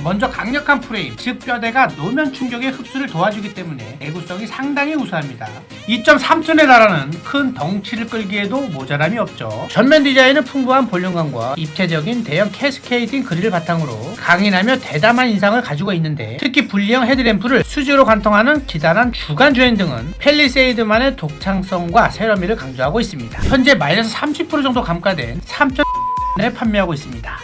먼저 강력한 프레임, 즉 뼈대가 노면 충격의 흡수를 도와주기 때문에 내구성이 상당히 우수합니다. 2.3톤에 달하는 큰 덩치를 끌기에도 모자람이 없죠. 전면 디자인은 풍부한 볼륨감과 입체적인 대형 캐스케이딩 그릴을 바탕으로 강인하며 대담한 인상을 가지고 있는데, 특히 분리형 헤드램프를 수주로 관통하는 기다란 주간 주행 등은 팰리세이드만의 독창성과 세련미를 강조하고 있습니다. 현재 마이너스 30% 정도 감가된 3,000원에 판매하고 있습니다.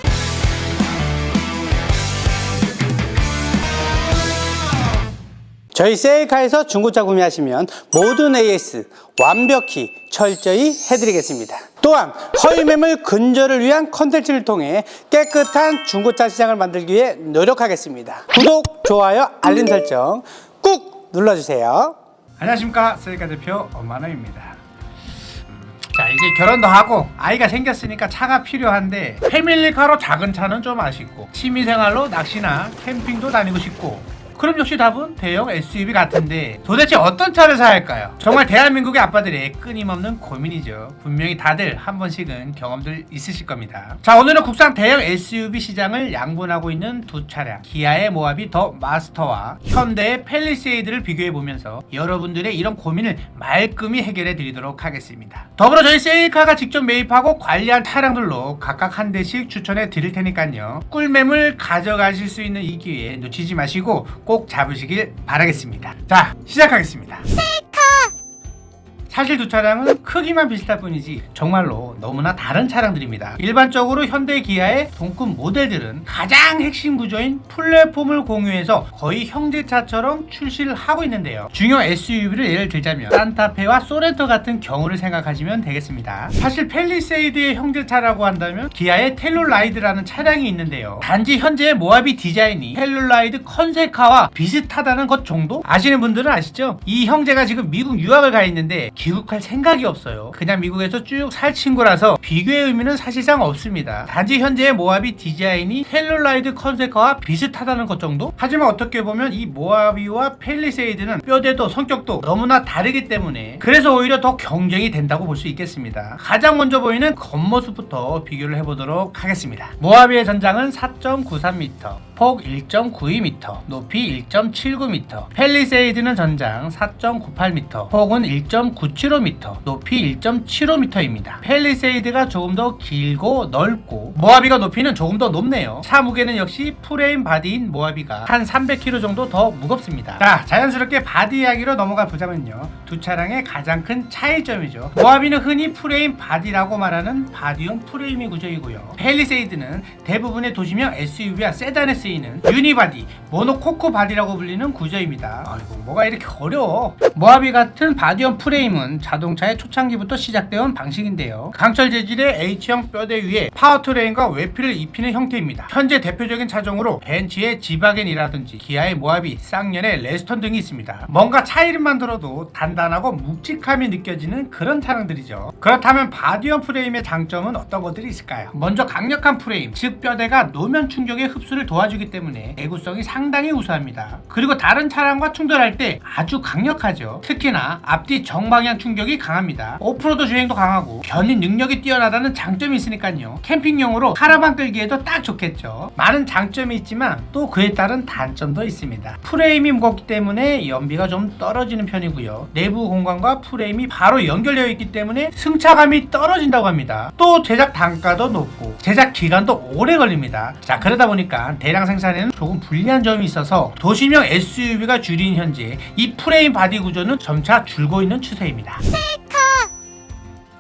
저희 세일카에서 중고차 구매하시면 모든 AS 완벽히 철저히 해드리겠습니다. 또한 허위 매물 근절을 위한 컨텐츠를 통해 깨끗한 중고차 시장을 만들기 위해 노력하겠습니다. 구독, 좋아요, 알림 설정 꾹 눌러주세요. 안녕하십니까, 세일카 대표 엄만호입니다. 자, 이제 결혼도 하고 아이가 생겼으니까 차가 필요한데, 패밀리카로 작은 차는 좀 아쉽고 취미생활로 낚시나 캠핑도 다니고 싶고, 그럼 역시 답은 대형 SUV 같은데 도대체 어떤 차를 사야 할까요? 정말 대한민국의 아빠들의 끊임없는 고민이죠. 분명히 다들 한 번씩은 경험들 있으실 겁니다. 자, 오늘은 국산 대형 SUV 시장을 양분하고 있는 두 차량, 기아의 모하비 더 마스터와 현대의 팰리세이드를 비교해보면서 여러분들의 이런 고민을 말끔히 해결해 드리도록 하겠습니다. 더불어 저희 세일카가 직접 매입하고 관리한 차량들로 각각 한 대씩 추천해 드릴 테니까요, 꿀매물 가져가실 수 있는 이 기회 놓치지 마시고 꼭 잡으시길 바라겠습니다. 자, 시작하겠습니다. 사실 두 차량은 크기만 비슷할 뿐이지 정말로 너무나 다른 차량들입니다. 일반적으로 현대 기아의 동급 모델들은 가장 핵심 구조인 플랫폼을 공유해서 거의 형제차처럼 출시를 하고 있는데요. 중형 SUV를 예를 들자면 산타페와 소렌토 같은 경우를 생각하시면 되겠습니다. 사실 팰리세이드의 형제차라고 한다면 기아의 텔룰라이드라는 차량이 있는데요, 단지 현재의 모하비 디자인이 텔룰라이드 컨셉카와 비슷하다는 것 정도? 아시는 분들은 아시죠? 이 형제가 지금 미국 유학을 가 있는데 귀국할 생각이 없어요. 그냥 미국에서 쭉 살 친구라서 비교의 의미는 사실상 없습니다. 단지 현재의 모하비 디자인이 텔룰라이드 컨셉카와 비슷하다는 것 정도? 하지만 어떻게 보면 이 모하비와 팰리세이드는 뼈대도 성격도 너무나 다르기 때문에 그래서 오히려 더 경쟁이 된다고 볼 수 있겠습니다. 가장 먼저 보이는 겉모습부터 비교를 해보도록 하겠습니다. 모하비의 전장은 4.93m, 폭 1.92m, 높이 1.79m, 팰리세이드는 전장 4.98m, 폭은 1.97m, 높이 1.75m입니다. 팰리세이드가 조금 더 길고 넓고 모하비가 높이는 조금 더 높네요. 차 무게는 역시 프레임 바디인 모하비가 한 300kg 정도 더 무겁습니다. 자, 자연스럽게 바디 이야기로 넘어가 보자면요, 두 차량의 가장 큰 차이점이죠. 모하비는 흔히 프레임 바디라고 말하는 바디용 프레임이 구조이고요, 팰리세이드는 대부분의 도시명 SUV와 세단에 쓰이는 유니바디, 모노코크 바디라고 불리는 구조입니다. 아이고, 뭐가 이렇게 어려워. 모하비 같은 바디형 프레임은 자동차의 초창기부터 시작되어 방식인데요, 강철 재질의 H형 뼈대 위에 파워트레인과 외피를 입히는 형태입니다. 현재 대표적인 차종으로 벤츠의 지바겐이라든지 기아의 모하비, 쌍년의 레스턴 등이 있습니다. 뭔가 차 이름만 들어도 단단하고 묵직함이 느껴지는 그런 차량들이죠. 그렇다면 바디형 프레임의 장점은 어떤 것들이 있을까요? 먼저 강력한 프레임, 즉 뼈대가 노면 충격의 흡수를 도와주기 때문에 내구성이 상당히 우수합니다. 그리고 다른 차량과 충돌할 때 아주 강력하죠. 특히나 앞뒤 정방향 충격이 강합니다. 오프로드 주행도 강하고 견인 능력이 뛰어나다는 장점이 있으니까요, 캠핑용으로 카라반 끌기에도 딱 좋겠죠. 많은 장점이 있지만 또 그에 따른 단점도 있습니다. 프레임이 무겁기 때문에 연비가 좀 떨어지는 편이고요, 내부 공간과 프레임이 바로 연결되어 있기 때문에 승차감이 떨어진다고 합니다. 또 제작 단가도 높고 제작 기간도 오래 걸립니다. 자, 그러다 보니까 대량 생산에는 조금 불리한 점이 있어서 도시명 SUV가 줄인 현재 이 프레임 바디 구조는 점차 줄고 있는 추세입니다.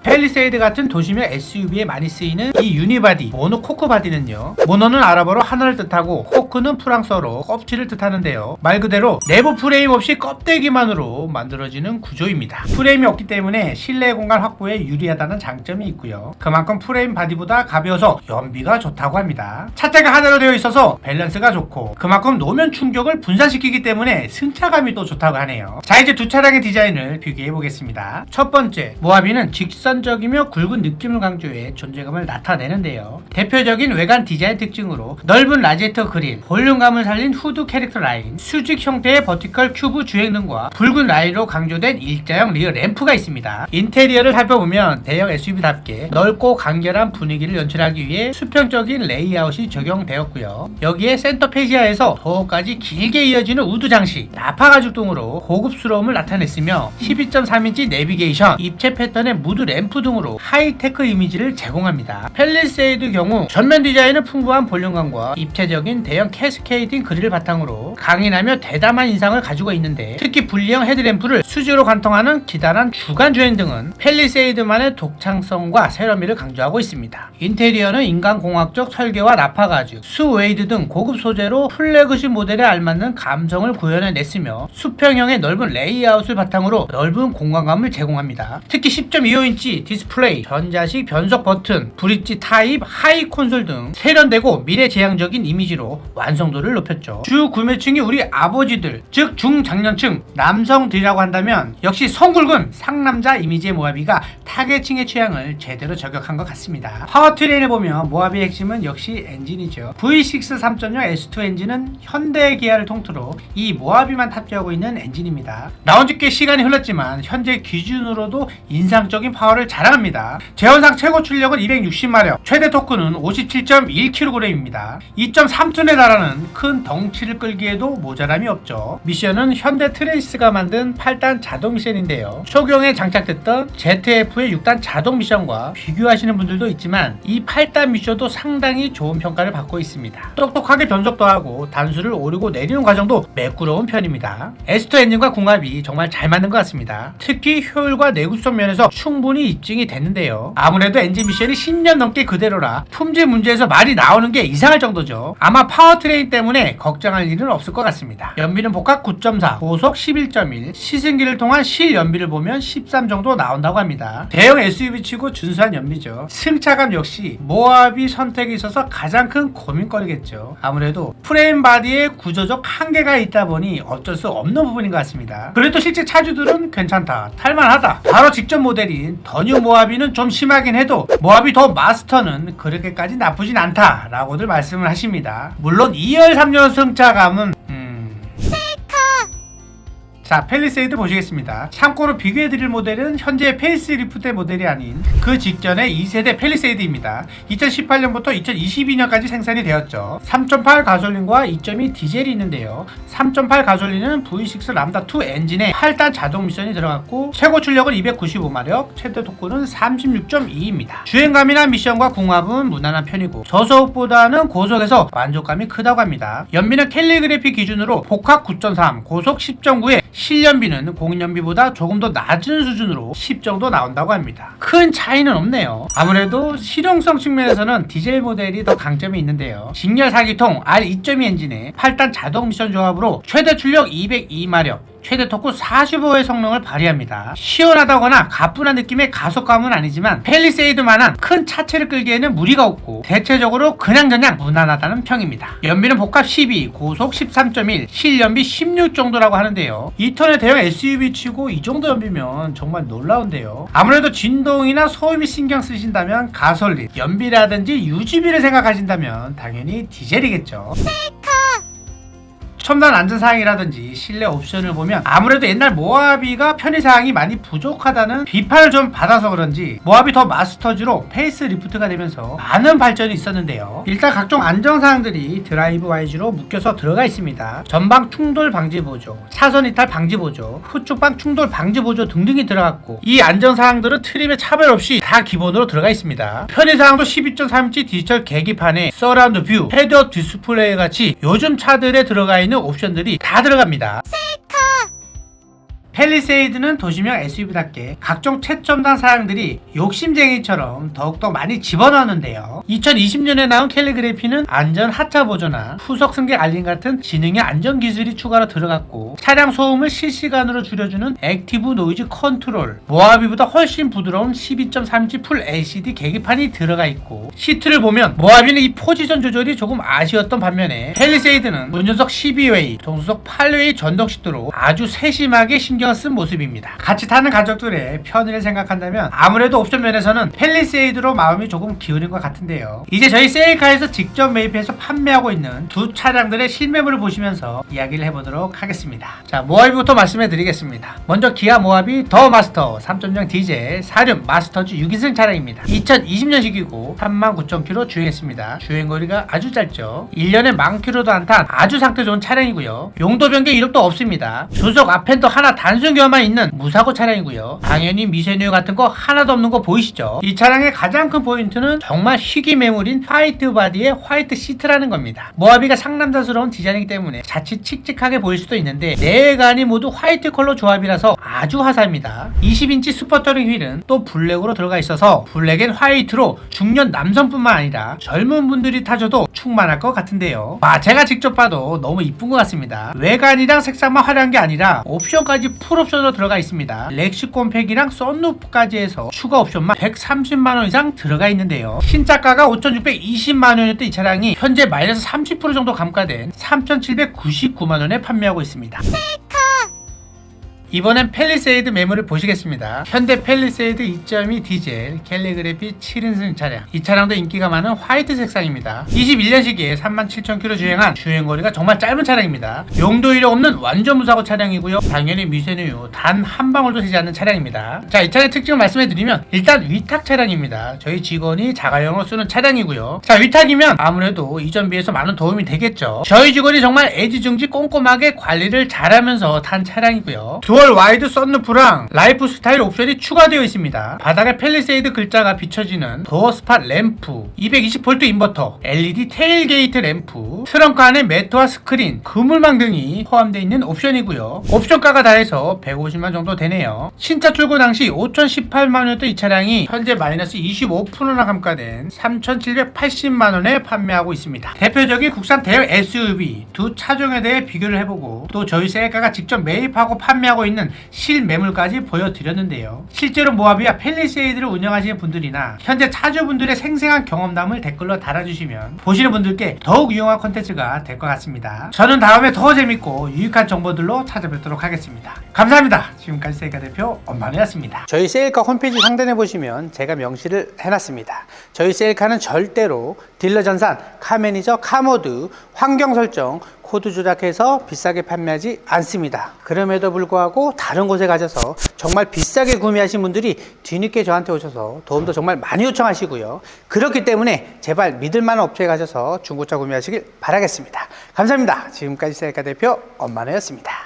팰리세이드 같은 도시명 SUV에 많이 쓰이는 이 유니바디, 모노코크 바디는요, 모노는 아랍어로 하늘을 뜻하고 코크는 프랑스어로 껍질을 뜻하는데요, 말 그대로 내부 프레임 없이 껍데기만으로 만들어지는 구조입니다. 프레임이 없기 때문에 실내 공간 확보에 유리하다는 장점이 있고요, 그만큼 프레임 바디보다 가벼워서 연비가 좋다고 합니다. 차체가 하나로 되어 있어서 밸런스가 좋고 그만큼 노면 충격을 분산시키기 때문에 승차감이 또 좋다고 하네요. 자, 이제 두 차량의 디자인을 비교해 보겠습니다. 첫 번째, 모하비는 직선적인 현대적이며 굵은 느낌을 강조해 존재감을 나타내는데요. 대표적인 외관 디자인 특징으로 넓은 라디에이터 그릴, 볼륨감을 살린 후드 캐릭터 라인, 수직 형태의 버티컬 큐브 주행등과 붉은 라인으로 강조된 일자형 리어 램프가 있습니다. 인테리어를 살펴보면 대형 SUV답게 넓고 간결한 분위기를 연출하기 위해 수평적인 레이아웃이 적용되었고요. 여기에 센터 페시아에서 도어까지 길게 이어지는 우드 장식, 나파 가죽 등으로 고급스러움을 나타냈으며 12.3인치 내비게이션, 입체 패턴의 무드 램프 등으로 하이테크 이미지를 제공합니다. 팰리세이드 경우 전면 디자인은 풍부한 볼륨감과 입체적인 대형 캐스케이딩 그릴을 바탕으로 강인하며 대담한 인상을 가지고 있는데, 특히 분리형 헤드램프를 수직으로 관통하는 기다란 주간 주행 등은 팰리세이드만의 독창성과 세련미를 강조하고 있습니다. 인테리어는 인간공학적 설계와 나파 가죽, 스웨이드 등 고급 소재로 플래그십 모델에 알맞는 감성을 구현해냈으며 수평형의 넓은 레이아웃을 바탕으로 넓은 공간감을 제공합니다. 특히 10.25인치 디스플레이, 전자식 변속 버튼, 브릿지 타입 하이 콘솔 등 세련되고 미래지향적인 이미지로 완성도를 높였죠. 주 구매층이 우리 아버지들, 즉 중장년층 남성들이라고 한다면 역시 성굵은 상남자 이미지의 모하비가 타겟층의 취향을 제대로 저격한 것 같습니다. 파워트레인을 보면 모하비의 핵심은 역시 엔진이죠. V6 3.0 S2 엔진은 현대 기아를 통틀어 이 모하비만 탑재하고 있는 엔진입니다. 나온 지 꽤 시간이 흘렀지만 현재 기준으로도 인상적인 파워를 자랑합니다. 제원상 최고 출력은 260마력, 최대 토크는 57.1kg입니다. 2.3톤에 달하는 큰 덩치를 끌기에도 모자람이 없죠. 미션은 현대 트레이스가 만든 8단 자동 미션인데요. 초경에 장착됐던 ZF의 6단 자동 미션과 비교하시는 분들도 있지만 이 8단 미션도 상당히 좋은 평가를 받고 있습니다. 똑똑하게 변속도 하고 단수를 오르고 내리는 과정도 매끄러운 편입니다. S2 엔진과 궁합이 정말 잘 맞는 것 같습니다. 특히 효율과 내구성 면에서 충분히 입증이 됐는데요. 아무래도 엔진 미션이 10년 넘게 그대로라 품질 문제에서 말이 나오는 게 이상할 정도죠. 아마 파워트레인 때문에 걱정할 일은 없을 것 같습니다. 연비는 복합 9.4, 고속 11.1, 시승기를 통한 실연비를 보면 13 정도 나온다고 합니다. 대형 SUV치고 준수한 연비죠. 승차감 역시 모하비 선택에 있어서 가장 큰 고민거리겠죠. 아무래도 프레임 바디에 구조적 한계가 있다 보니 어쩔 수 없는 부분인 것 같습니다. 그래도 실제 차주들은 괜찮다, 탈만하다, 바로 직전 모델인 더 뉴 모하비는 좀 심하긴 해도 모하비 더 마스터는 그렇게까지 나쁘진 않다 라고들 말씀을 하십니다. 물론 2열 3열 승차감은 자, 팰리세이드 보시겠습니다. 참고로 비교해드릴 모델은 현재 페이스리프트 모델이 아닌 그 직전의 2세대 팰리세이드입니다. 2018년부터 2022년까지 생산이 되었죠. 3.8 가솔린과 2.2 디젤이 있는데요. 3.8 가솔린은 V6 람다2 엔진에 8단 자동 미션이 들어갔고 최고 출력은 295마력, 최대 토크는 36.2입니다. 주행감이나 미션과 궁합은 무난한 편이고 저속보다는 고속에서 만족감이 크다고 합니다. 연비는 캘리그래피 기준으로 복합 9.3, 고속 10.9에 실연비는 공연비보다 조금 더 낮은 수준으로 10 정도 나온다고 합니다. 큰 차이는 없네요. 아무래도 실용성 측면에서는 디젤 모델이 더 강점이 있는데요. 직렬 4기통 R2.2 엔진에 8단 자동 미션 조합으로 최대 출력 202마력, 최대 토크 45의 성능을 발휘합니다. 시원하다거나 가뿐한 느낌의 가속감은 아니지만 팰리세이드만한 큰 차체를 끌기에는 무리가 없고 대체적으로 그냥저냥 무난하다는 평입니다. 연비는 복합 12, 고속 13.1, 실연비 16 정도라고 하는데요. 2톤의 대형 SUV 치고 이 정도 연비면 정말 놀라운데요. 아무래도 진동이나 소음이 신경 쓰신다면 가솔린, 연비라든지 유지비를 생각하신다면 당연히 디젤이겠죠. 첨단 안전사항이라든지 실내 옵션을 보면 아무래도 옛날 모하비가 편의사항이 많이 부족하다는 비판을 좀 받아서 그런지 모하비 더 마스터즈로 페이스리프트가 되면서 많은 발전이 있었는데요. 일단 각종 안전사항들이 드라이브 와이즈로 묶여서 들어가 있습니다. 전방 충돌 방지 보조, 차선 이탈 방지 보조, 후측방 충돌 방지 보조 등등이 들어갔고 이 안전사항들은 트림에 차별 없이 다 기본으로 들어가 있습니다. 편의사항도 12.3인치 디지털 계기판에 서라운드 뷰, 헤드업 디스플레이 같이 요즘 차들에 들어가 있는 옵션들이 다 들어갑니다. 팰리세이드는 도시명 SUV답게 각종 최첨단 사양들이 욕심쟁이처럼 더욱더 많이 집어넣었는데요. 2020년에 나온 캘리그래피는 안전 하차 보조나 후속 승객 알림 같은 지능의 안전 기술이 추가로 들어갔고 차량 소음을 실시간으로 줄여주는 액티브 노이즈 컨트롤, 모하비보다 훨씬 부드러운 12.3인치 풀 LCD 계기판이 들어가 있고 시트를 보면 모하비는 이 포지션 조절이 조금 아쉬웠던 반면에 팰리세이드는 운전석 12웨이, 동수석 8웨이 전동 시트로 아주 세심하게 신경 신경 쓴 모습입니다. 같이 타는 가족들의 편의를 생각한다면 아무래도 옵션 면에서는 팰리세이드로 마음이 조금 기울는 것 같은데요. 이제 저희 세일카에서 직접 매입해서 판매하고 있는 두 차량들의 실매물을 보시면서 이야기를 해보도록 하겠습니다. 자, 모하비부터 말씀해 드리겠습니다. 먼저 기아 모하비 더 마스터 3.0 디젤 4륜 마스터즈 6인승 차량입니다. 2020년식이고 39,000km 주행했습니다. 주행거리가 아주 짧죠. 1년에 10,000km도 안 탄 아주 상태 좋은 차량이고요. 용도 변경 이력도 없습니다. 조속 앞펜더 하나 단순 교환만 있는 무사고 차량이고요. 당연히 미세누유 같은 거 하나도 없는 거 보이시죠? 이 차량의 가장 큰 포인트는 정말 희귀 매물인 화이트 바디의 화이트 시트라는 겁니다. 모하비가 상남자스러운 디자인이기 때문에 자칫 칙칙하게 보일 수도 있는데 내외관이 모두 화이트 컬러 조합이라서 아주 화사합니다. 20인치 스포터링 휠은 또 블랙으로 들어가 있어서 블랙 앤 화이트로 중년 남성뿐만 아니라 젊은 분들이 타셔도 충만할 것 같은데요. 제가 직접 봐도 너무 이쁜 것 같습니다. 외관이랑 색상만 화려한 게 아니라 옵션까지 풀옵션으로 들어가 있습니다. 렉시콘 팩이랑 썬루프까지 해서 추가 옵션만 130만원 이상 들어가 있는데요. 신차가가 5,620만원이었던 이 차량이 현재 마이너스 30% 정도 감가된 3,799만원에 판매하고 있습니다. 이번엔 팰리세이드 매물을 보시겠습니다. 현대 팰리세이드 2.2 디젤 캘리그래피 7인승 차량. 이 차량도 인기가 많은 화이트 색상입니다. 21년식에 37,000km 주행한 주행거리가 정말 짧은 차량입니다. 용도 이력 없는 완전 무사고 차량이고요. 당연히 미세누유 단 한 방울도 새지 않는 차량입니다. 자, 이 차량의 특징을 말씀해드리면 일단 위탁 차량입니다. 저희 직원이 자가용으로 쓰는 차량이고요. 자, 위탁이면 아무래도 이전 비해서 많은 도움이 되겠죠. 저희 직원이 정말 애지중지 꼼꼼하게 관리를 잘하면서 탄 차량이고요. 듀얼 와이드 썬루프랑 라이프 스타일 옵션이 추가되어 있습니다. 바닥에 팰리세이드 글자가 비춰지는 도어 스팟 램프, 220V 인버터, LED 테일게이트 램프, 트렁크 안에 매트와 스크린, 그물망 등이 포함되어 있는 옵션이고요. 옵션가가 다 해서 150만 정도 되네요. 신차 출고 당시 5,018만원이었던 이 차량이 현재 마이너스 25%나 감가된 3,780만원에 판매하고 있습니다. 대표적인 국산 대형 SUV 두 차종에 대해 비교를 해보고 또 저희 세일카가 직접 매입하고 판매하고 있는 실매물까지 보여드렸는데요. 실제로 모하비와 팰리세이드를 운영하시는 분들이나 현재 차주분들의 생생한 경험담을 댓글로 달아주시면 보시는 분들께 더욱 유용한 콘텐츠가 될 것 같습니다. 저는 다음에 더 재밌고 유익한 정보들로 찾아뵙도록 하겠습니다. 감사합니다. 지금까지 세일카 대표 엄마누였습니다. 저희 세일카 홈페이지 상단에 보시면 제가 명시를 해놨습니다. 저희 세일카는 절대로 딜러 전산, 카매니저, 카모드, 환경 설정, 코드 조작해서 비싸게 판매하지 않습니다. 그럼에도 불구하고 다른 곳에 가셔서 정말 비싸게 구매하신 분들이 뒤늦게 저한테 오셔서 도움도 정말 많이 요청하시고요. 그렇기 때문에 제발 믿을만한 업체에 가셔서 중고차 구매하시길 바라겠습니다. 감사합니다. 지금까지 세일카 대표 엄마누였습니다.